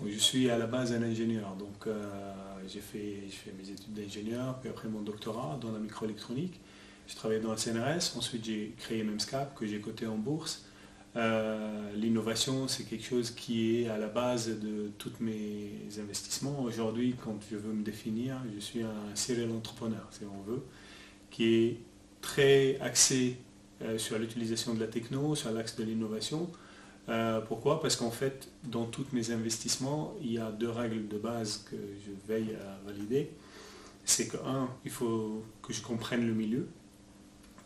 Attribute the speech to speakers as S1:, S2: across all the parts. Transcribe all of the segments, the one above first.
S1: Je suis à la base un ingénieur, donc j'ai fait mes études d'ingénieur, puis après mon doctorat dans la microélectronique. Je travaillais dans le CNRS, ensuite j'ai créé Memscap que j'ai coté en bourse. L'innovation, c'est quelque chose qui est à la base de tous mes investissements. Aujourd'hui, quand je veux me définir, je suis un serial entrepreneur, si on veut, qui est très axé sur l'utilisation de la techno, sur l'axe de l'innovation. Pourquoi? Parce qu'en fait, dans tous mes investissements, il y a deux règles de base que je veille à valider. C'est que, un, il faut que je comprenne le milieu.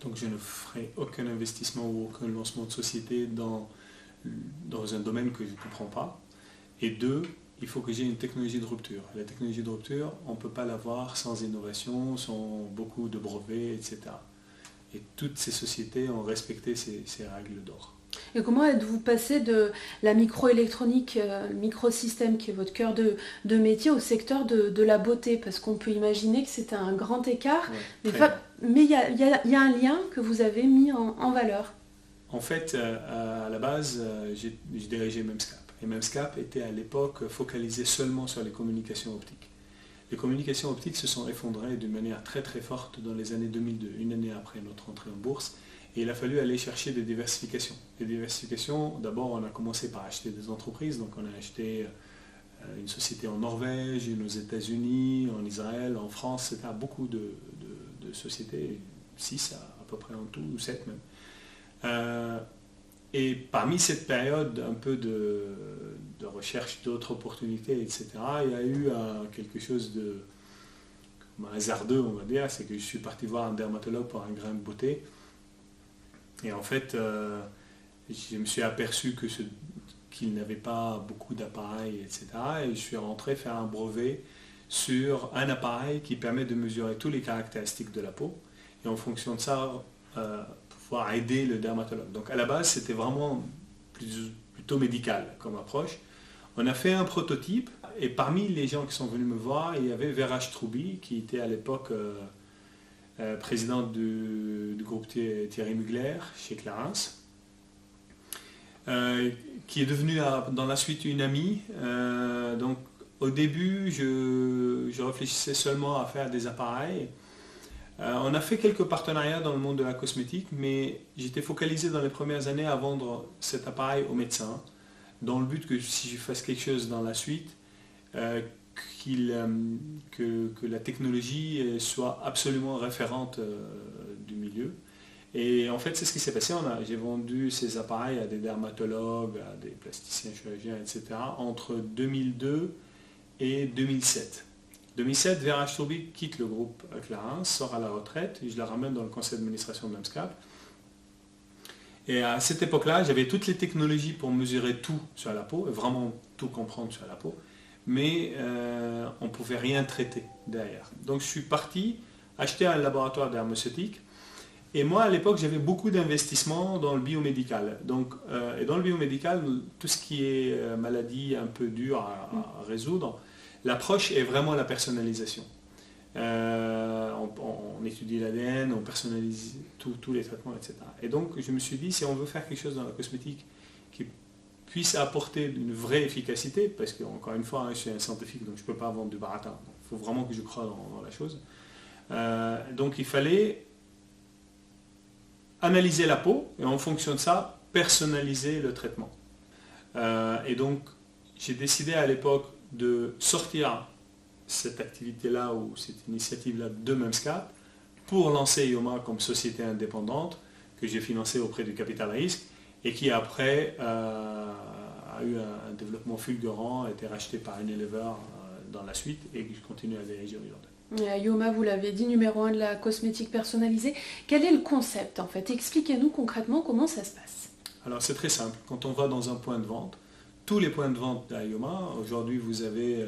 S1: Donc je ne ferai aucun investissement ou aucun lancement de société dans un domaine que je ne comprends pas. Et deux, il faut que j'ai une technologie de rupture. La technologie de rupture, on ne peut pas l'avoir sans innovation, sans beaucoup de brevets, etc. Et toutes ces sociétés ont respecté ces règles d'or.
S2: Et comment êtes-vous passé de la microélectronique, le microsystème qui est votre cœur de métier, au secteur de la beauté? Parce qu'on peut imaginer que c'est un grand écart, mais il y a un lien que vous avez mis en valeur.
S1: En fait, à la base, j'ai dirigé Memscap. Et Memscap était à l'époque focalisé seulement sur les communications optiques. Les communications optiques se sont effondrées d'une manière très très forte dans les années 2002, une année après notre entrée en bourse. Et il a fallu aller chercher des diversifications. Les diversifications, d'abord on a commencé par acheter des entreprises, donc on a acheté une société en Norvège, une aux États-Unis, en Israël, en France, c'était beaucoup de sociétés, 6 à peu près en tout, ou 7 même. Et parmi cette période un peu de recherche d'autres opportunités, etc., il y a eu quelque chose de hasardeux, on va dire, c'est que je suis parti voir un dermatologue pour un grain de beauté. Et en fait, je me suis aperçu qu'il n'avait pas beaucoup d'appareils, etc. Et je suis rentré faire un brevet sur un appareil qui permet de mesurer toutes les caractéristiques de la peau. Et en fonction de ça, pouvoir aider le dermatologue. Donc à la base, c'était vraiment plutôt médical comme approche. On a fait un prototype, et parmi les gens qui sont venus me voir, il y avait Vera Stroubi, qui était à l'époque présidente du groupe Thierry Mugler chez Clarins, qui est devenue dans la suite une amie. Donc au début, je réfléchissais seulement à faire des appareils. On a fait quelques partenariats dans le monde de la cosmétique, mais j'étais focalisé dans les premières années à vendre cet appareil aux médecins, dans le but que si je fasse quelque chose dans la suite, que la technologie soit absolument référente du milieu. Et en fait, c'est ce qui s'est passé. J'ai vendu ces appareils à des dermatologues, à des plasticiens chirurgiens, etc. entre 2002 et 2007. 2007, Vera Stroubi quitte le groupe Clarins, sort à la retraite, et je la ramène dans le conseil d'administration de Memscap. Et à cette époque-là, j'avais toutes les technologies pour mesurer tout sur la peau, et vraiment tout comprendre sur la peau, mais on ne pouvait rien traiter derrière. Donc je suis parti acheter un laboratoire dermoceutique, et moi à l'époque j'avais beaucoup d'investissements dans le biomédical. Donc, et dans le biomédical, tout ce qui est maladie un peu dure à résoudre, l'approche est vraiment la personnalisation. On étudie l'ADN, on personnalise tous les traitements, etc. Et donc je me suis dit, si on veut faire quelque chose dans la cosmétique qui puisse apporter une vraie efficacité, parce que encore une fois, je suis un scientifique, donc je ne peux pas vendre du baratin. Il faut vraiment que je croie dans la chose. Donc il fallait analyser la peau, et en fonction de ça, personnaliser le traitement. Et donc j'ai décidé à l'époque de sortir cette activité-là ou cette initiative-là de Memscap pour lancer Ioma comme société indépendante que j'ai financée auprès du capital risque et qui après a eu un développement fulgurant, a été racheté par Unilever dans la suite et que je continue à diriger aujourd'hui.
S2: Ioma, vous l'avez dit, numéro 1 de la cosmétique personnalisée. Quel est le concept en fait? Expliquez-nous concrètement comment ça se passe.
S1: Alors c'est très simple. Quand on va dans un point de vente, tous les points de vente d'Ioma, aujourd'hui vous avez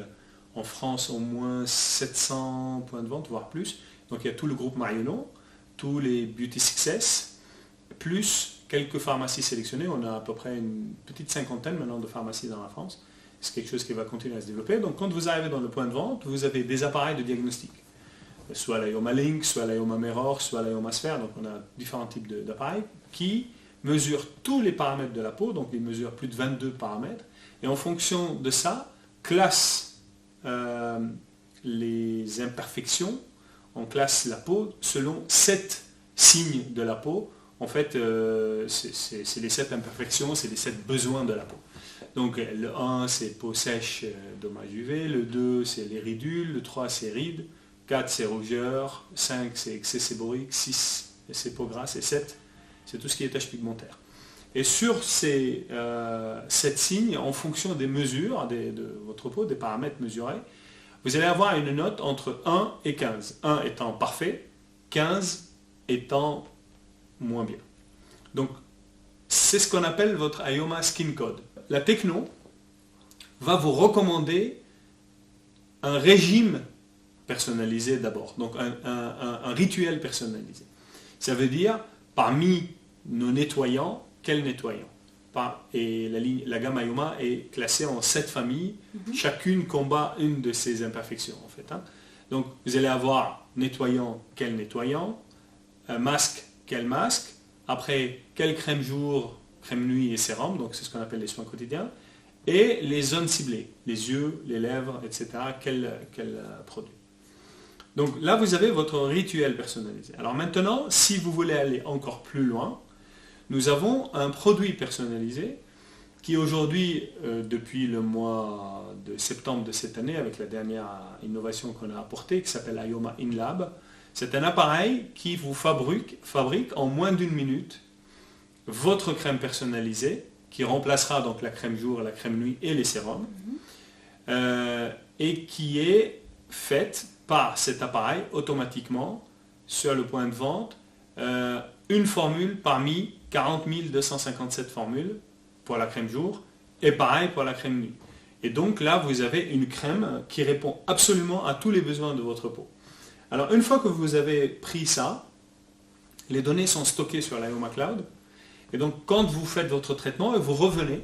S1: en France au moins 700 points de vente, voire plus. Donc il y a tout le groupe Marionneau, tous les Beauty Success, plus quelques pharmacies sélectionnées. On a à peu près une petite cinquantaine maintenant de pharmacies dans la France. C'est quelque chose qui va continuer à se développer. Donc quand vous arrivez dans le point de vente, vous avez des appareils de diagnostic. Soit l'Ioma Link, soit l'Ioma Mirror, soit l'Ioma Sphere. Donc on a différents types d'appareils qui mesurent tous les paramètres de la peau. Donc ils mesurent plus de 22 paramètres. Et en fonction de ça, classe les imperfections, on classe la peau selon 7 signes de la peau. En fait, c'est les 7 imperfections, c'est les 7 besoins de la peau. Donc le 1, c'est peau sèche, dommage UV, le 2, c'est les ridules, le 3, c'est rides, 4, c'est rougeur, 5, c'est excès séborique, 6, c'est peau grasse, et 7, c'est tout ce qui est taches pigmentaires. Et sur ces 7 signes, en fonction des mesures de votre peau, des paramètres mesurés, vous allez avoir une note entre 1 et 15. 1 étant parfait, 15 étant moins bien. Donc, c'est ce qu'on appelle votre Ioma Skin Code. La techno va vous recommander un régime personnalisé d'abord, donc un rituel personnalisé. Ça veut dire, parmi nos nettoyants, quel nettoyant? Et la gamme Ioma est classée en 7 familles, chacune combat une de ces imperfections en fait. Donc vous allez avoir nettoyant, quel nettoyant, masque, quel masque, après quelle crème jour, crème nuit et sérum, donc c'est ce qu'on appelle les soins quotidiens, et les zones ciblées, les yeux, les lèvres, etc., quel produit. Donc là vous avez votre rituel personnalisé. Alors maintenant, si vous voulez aller encore plus loin, nous avons un produit personnalisé qui aujourd'hui, depuis le mois de septembre de cette année, avec la dernière innovation qu'on a apportée, qui s'appelle Ioma InLab, c'est un appareil qui vous fabrique en moins d'1 minute votre crème personnalisée, qui remplacera donc la crème jour, la crème nuit et les sérums, et qui est faite par cet appareil automatiquement sur le point de vente, une formule parmi 40 257 formules pour la crème jour et pareil pour la crème nuit. Et donc là, vous avez une crème qui répond absolument à tous les besoins de votre peau. Alors une fois que vous avez pris ça, les données sont stockées sur l'Ioma Cloud. Et donc quand vous faites votre traitement et vous revenez,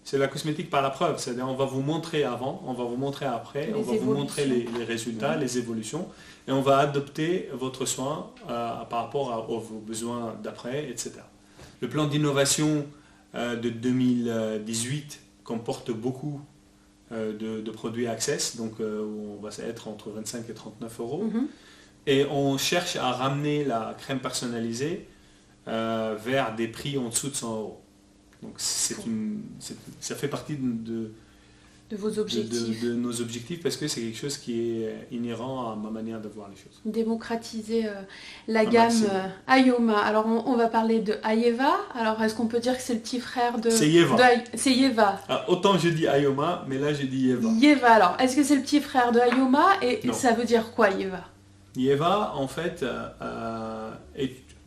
S1: c'est la cosmétique par la preuve. C'est-à-dire on va vous montrer avant, on va vous montrer après, on va vous montrer les résultats, les évolutions. Et on va adopter votre soin par rapport à vos besoins d'après, etc. Le plan d'innovation de 2018 comporte beaucoup de produits Access, donc on va être entre 25 et 39 euros. Et on cherche à ramener la crème personnalisée vers des prix en dessous de 100 euros. Donc ça fait partie de vos objectifs. De nos objectifs, parce que c'est quelque chose qui est inhérent à ma manière de voir les choses.
S2: Démocratiser la gamme Ioma. Alors on va parler de Ieva. Alors est-ce qu'on peut dire que c'est le petit frère de...
S1: C'est Ieva.
S2: C'est Ieva.
S1: Autant je dis Ioma, mais là j'ai dit Ieva.
S2: Ieva, alors est-ce que c'est le petit frère de Ioma et
S1: non.
S2: Ça veut dire quoi Ieva?
S1: Ieva en fait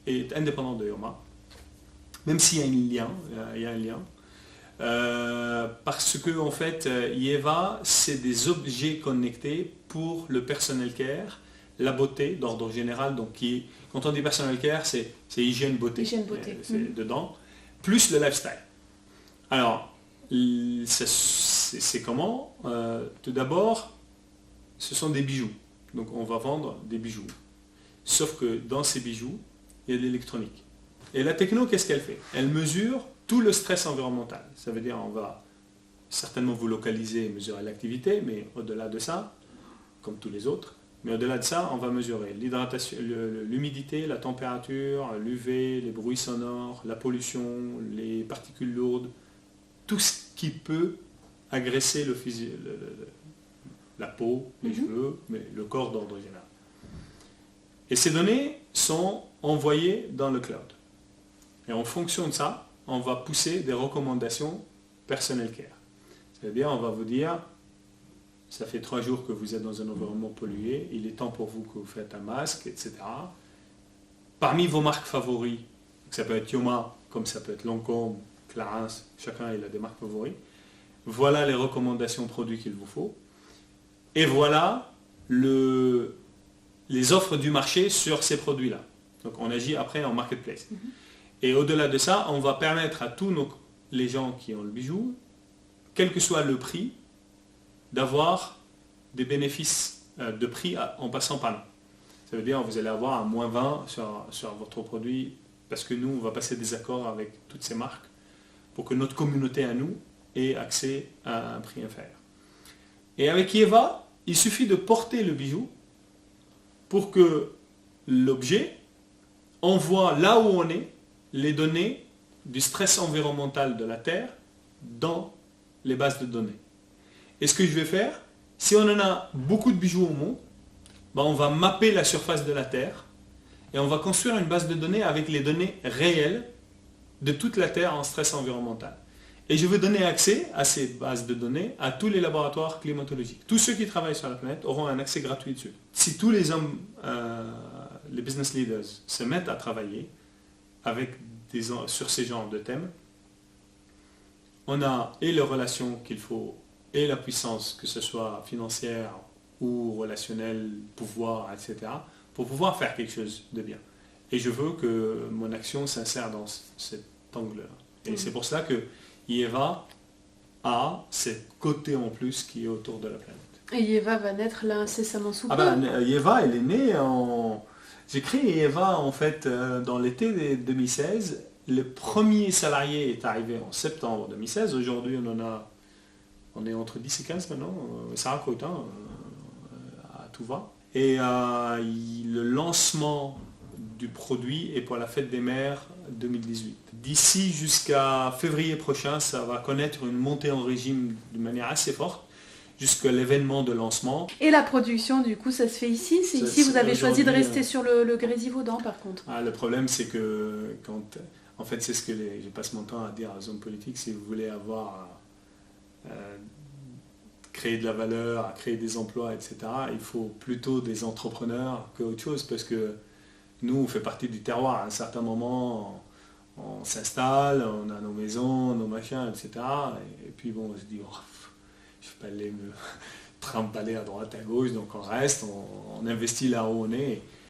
S1: est indépendant de Ioma, même s'il y a un lien. Parce que en fait, Ieva, c'est des objets connectés pour le personal care, la beauté d'ordre général. Donc, quand on dit personal care, c'est hygiène beauté.
S2: Hygiène beauté.
S1: C'est dedans, plus le lifestyle. Alors, c'est comment tout d'abord, ce sont des bijoux. Donc, on va vendre des bijoux. Sauf que dans ces bijoux, il y a de l'électronique. Et la techno, qu'est-ce qu'elle fait? Elle mesure tout le stress environnemental. Ça veut dire on va certainement vous localiser et mesurer l'activité, mais au-delà de ça, comme tous les autres, mais au-delà de ça, on va mesurer l'hydratation, l'humidité, la température, l'UV, les bruits sonores, la pollution, les particules lourdes, tout ce qui peut agresser la peau, les cheveux, mais le corps d'ordre général. Et ces données sont envoyées dans le cloud. Et en fonction de ça, on va pousser des recommandations personnel care. C'est-à-dire, on va vous dire, ça fait 3 jours que vous êtes dans un environnement pollué, il est temps pour vous que vous faites un masque, etc. Parmi vos marques favoris, ça peut être Ioma, comme ça peut être Lancôme, Clarins, chacun il a des marques favoris. Voilà les recommandations produits qu'il vous faut. Et voilà les offres du marché sur ces produits-là. Donc on agit après en marketplace. Et au-delà de ça, on va permettre à tous les gens qui ont le bijou, quel que soit le prix, d'avoir des bénéfices de prix en passant par nous. Ça veut dire que vous allez avoir un moins 20 sur votre produit, parce que nous, on va passer des accords avec toutes ces marques pour que notre communauté à nous ait accès à un prix inférieur. Et avec IEVA, il suffit de porter le bijou pour que l'objet envoie là où on est les données du stress environnemental de la Terre dans les bases de données. Et ce que je vais faire, si on en a beaucoup de bijoux au monde, ben on va mapper la surface de la Terre et on va construire une base de données avec les données réelles de toute la Terre en stress environnemental. Et je veux donner accès à ces bases de données à tous les laboratoires climatologiques. Tous ceux qui travaillent sur la planète auront un accès gratuit dessus. Si tous les hommes, les business leaders, se mettent à travailler sur ces genres de thèmes, on a et les relations qu'il faut et la puissance, que ce soit financière ou relationnelle, pouvoir, etc., pour pouvoir faire quelque chose de bien. Et je veux que mon action s'insère dans cet angle-là. Et c'est pour ça que IEVA a ce côté en plus qui est autour de la planète.
S2: Et IEVA va naître là incessamment sous peu.
S1: IEVA, elle est née en... J'ai créé IEVA en fait dans l'été 2016. Le premier salarié est arrivé en septembre 2016. Aujourd'hui, on est entre 10 et 15 maintenant. Ça raconte, à tout va. Et le lancement du produit est pour la fête des mères 2018. D'ici jusqu'à février prochain, ça va connaître une montée en régime de manière assez forte, jusqu'à l'événement de lancement.
S2: Et la production, du coup, ça se fait ici? C'est ici, vous avez choisi de rester sur le Grésivaudan, par contre?
S1: Le problème, c'est que en fait, c'est ce que je passe mon temps à dire aux hommes politiques, si vous voulez créer de la valeur, à créer des emplois, etc., il faut plutôt des entrepreneurs qu'autre chose, parce que nous, on fait partie du terroir. À un certain moment, on s'installe, on a nos maisons, nos machins, etc. Et puis bon, on se dit, je ne vais pas aller me trimballer à droite, à gauche, donc on reste, on investit là où on est.